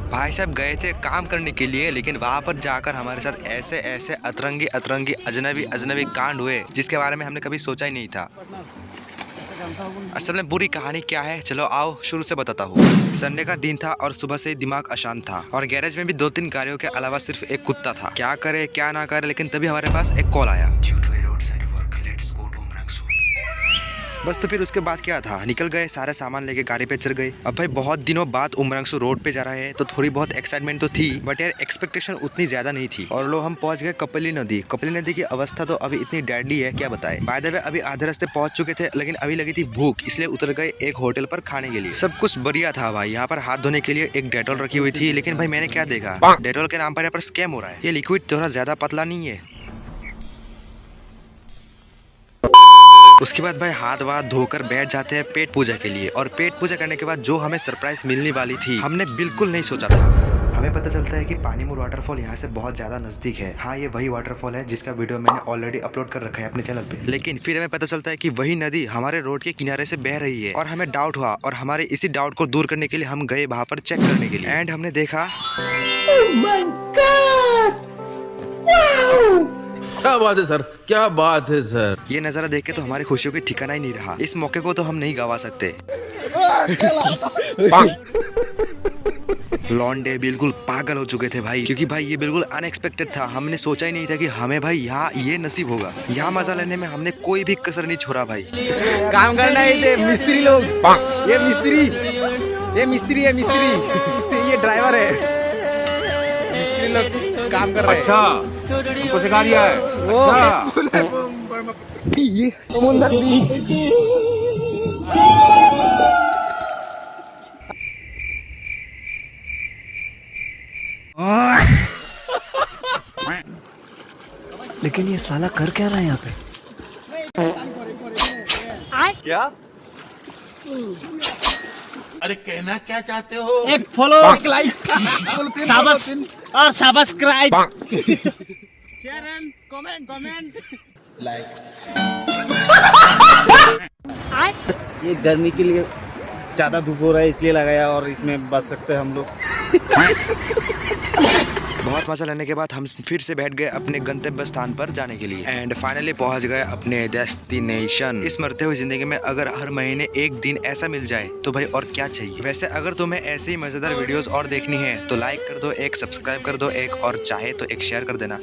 भाई साहब गए थे काम करने के लिए, लेकिन वहाँ पर जाकर हमारे साथ ऐसे ऐसे अतरंगी अतरंगी अजनबी अजनबी कांड हुए जिसके बारे में हमने कभी सोचा ही नहीं था। असल में पूरी कहानी क्या है, चलो आओ शुरू से बताता हूँ। संडे का दिन था और सुबह से ही दिमाग अशांत था और गैरेज में भी 2-3 गाड़ियों के अलावा सिर्फ एक कुत्ता था। क्या करे क्या ना करे, लेकिन तभी हमारे पास एक कॉल आया। बस तो फिर उसके बाद क्या था, निकल गए, सारे सामान लेके गाड़ी पे चढ़ गए। अब भाई बहुत दिनों बाद उमरंगसू रोड पे जा रहा है तो थोड़ी बहुत एक्साइटमेंट तो थी, बट यार एक्सपेक्टेशन उतनी ज्यादा नहीं थी। और लो हम पहुंच गए कपिली नदी। कपिली नदी की अवस्था तो अभी इतनी डेडली है क्या बताए। बाय द वे अभी आधे रास्ते पहुंच चुके थे, लेकिन अभी लगी थी भूख, इसलिए उतर गए एक होटल पर खाने के लिए। सब कुछ बढ़िया था भाई। यहाँ पर हाथ धोने के लिए एक डेटॉल रखी हुई थी, लेकिन भाई मैंने क्या देखा, डेटॉल के नाम पर यहाँ पर स्कैम हो रहा है। ये लिक्विड थोड़ा ज्यादा पतला नहीं है। उसके बाद भाई हाथ वाथ धोकर बैठ जाते हैं पेट पूजा के लिए। और पेट पूजा करने के बाद जो हमें सरप्राइज मिलने वाली थी, हमने बिल्कुल नहीं सोचा था। हमें पता चलता है कि पानीमुर वाटरफॉल यहाँ से बहुत ज्यादा नजदीक है। हाँ, ये वही वाटरफॉल है जिसका वीडियो मैंने ऑलरेडी अपलोड कर रखा है अपने चैनल पे। लेकिन फिर हमें पता चलता है कि वही नदी हमारे रोड के किनारे से बह रही है और हमें डाउट हुआ, और हमारे इसी डाउट को दूर करने के लिए हम गए वहाँ पर चेक करने के लिए। एंड हमने देखा, क्या बात है सर, क्या बात है सर। ये नजारा देख के तो हमारी खुशियों की ठिकाना ही नहीं रहा। इस मौके को तो हम नहीं गवा सकते। लॉन्डे बिल्कुल पागल हो चुके थे भाई, क्योंकि भाई ये बिल्कुल अनएक्सपेक्टेड था। हमने सोचा ही नहीं था कि हमें भाई यहाँ ये नसीब होगा। यहाँ मजा लेने में हमने कोई भी कसर नहीं छोड़ा भाई। काम करना है थे मिस्त्री लोग। ये मिस्त्री है, मिस्त्री ये ड्राइवर है। मिस्त्री लोग काम कर रहे हैं। अच्छा, तुमको सिखा दिया है। अच्छा। ये समुंदर बीच। लेकिन ये साला कर क्या रहा है यहाँ पे? क्या? अरे कहना क्या चाहते हो? एक फॉलो, एक लाइक, और subscribe, share and comment like. ये गर्मी के लिए ज्यादा धूप हो रहा है इसलिए लगाया, और इसमें बच सकते हैं हम लोग। बहुत मजा लेने के बाद हम फिर से बैठ गए अपने गंतव्य स्थान पर जाने के लिए। एंड फाइनली पहुंच गए अपने डेस्टिनेशन। इस मरते हुए जिंदगी में अगर हर महीने एक दिन ऐसा मिल जाए तो भाई और क्या चाहिए। वैसे अगर तुम्हें ऐसे ही मजेदार वीडियोस और देखनी है तो लाइक कर दो, एक सब्सक्राइब कर दो, एक और चाहे तो एक शेयर कर देना।